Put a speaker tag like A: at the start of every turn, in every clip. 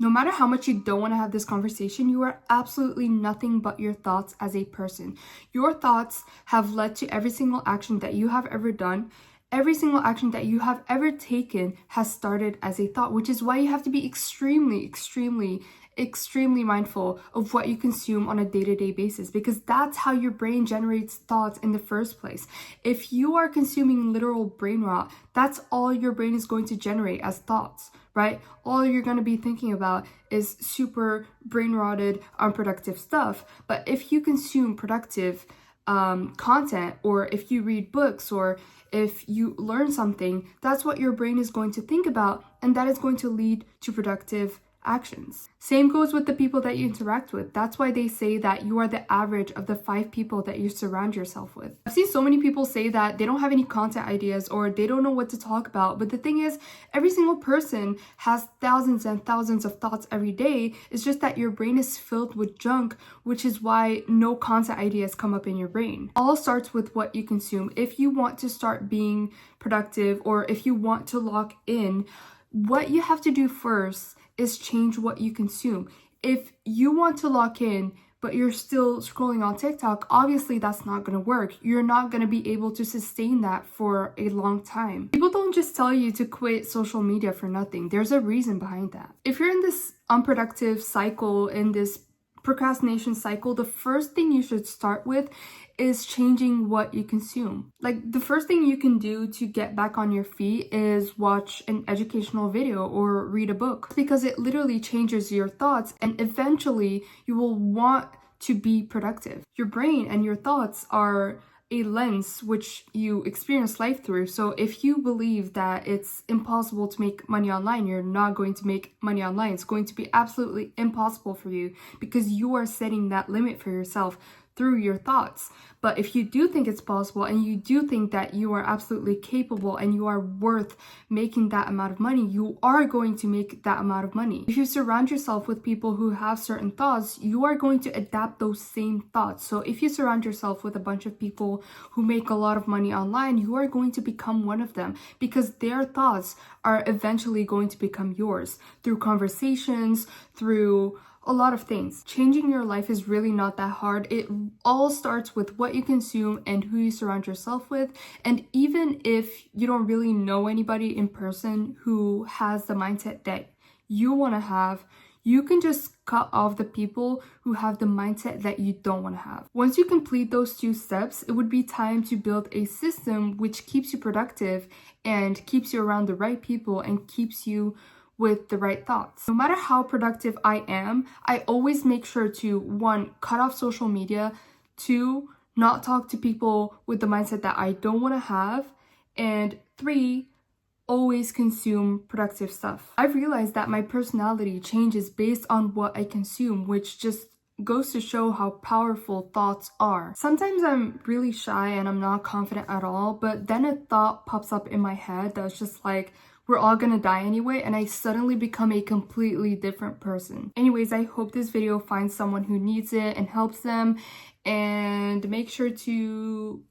A: No matter how much you don't want to have this conversation, you are absolutely nothing but your thoughts as a person. Your thoughts have led to every single action that you have ever done. Every single action that you have ever taken has started as a thought, which is why you have to be extremely mindful of what you consume on a day-to-day basis, because that's how your brain generates thoughts in the first place. If you are consuming literal brain rot, that's all your brain is going to generate as thoughts, right? All you're going to be thinking about is super brain rotted, unproductive stuff. But if you consume productive content, or if you read books, or if you learn something, that's what your brain is going to think about, and that is going to lead to productive actions. Same goes with the people that you interact with. That's why they say that you are the average of the 5 people that you surround yourself with. I've seen so many people say that they don't have any content ideas or they don't know what to talk about, but the thing is, every single person has thousands and thousands of thoughts every day. It's just that your brain is filled with junk, which is why no content ideas come up in your brain. All starts with what you consume. If you want to start being productive, or if you want to lock in, what you have to do first is change what you consume. If you want to lock in, but you're still scrolling on TikTok, obviously that's not going to work. You're not going to be able to sustain that for a long time. People don't just tell you to quit social media for nothing. There's a reason behind that. If you're in this unproductive cycle, in this procrastination cycle, the first thing you should start with is changing what you consume. Like, the first thing you can do to get back on your feet is watch an educational video or read a book, because it literally changes your thoughts, and eventually you will want to be productive. Your brain and your thoughts are a lens which you experience life through. So if you believe that it's impossible to make money online, you're not going to make money online. It's going to be absolutely impossible for you, because you are setting that limit for yourself through your thoughts. But if you do think it's possible, and you do think that you are absolutely capable and you are worth making that amount of money, you are going to make that amount of money. If you surround yourself with people who have certain thoughts, you are going to adapt those same thoughts. So if you surround yourself with a bunch of people who make a lot of money online, you are going to become one of them, because their thoughts are eventually going to become yours through conversations, through a lot of things. Changing your life is really not that hard. It all starts with what you consume and who you surround yourself with. And even if you don't really know anybody in person who has the mindset that you want to have, you can just cut off the people who have the mindset that you don't want to have. Once you complete those 2 steps, it would be time to build a system which keeps you productive and keeps you around the right people and keeps you with the right thoughts. No matter how productive I am, I always make sure to 1, cut off social media, 2, not talk to people with the mindset that I don't want to have, and 3, always consume productive stuff. I've realized that my personality changes based on what I consume, which just goes to show how powerful thoughts are. Sometimes I'm really shy and I'm not confident at all, but then a thought pops up in my head that's just like, we're all gonna die anyway, and I suddenly become a completely different person. Anyways, I hope this video finds someone who needs it and helps them, and make sure to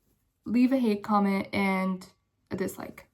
A: leave a hate comment and a dislike.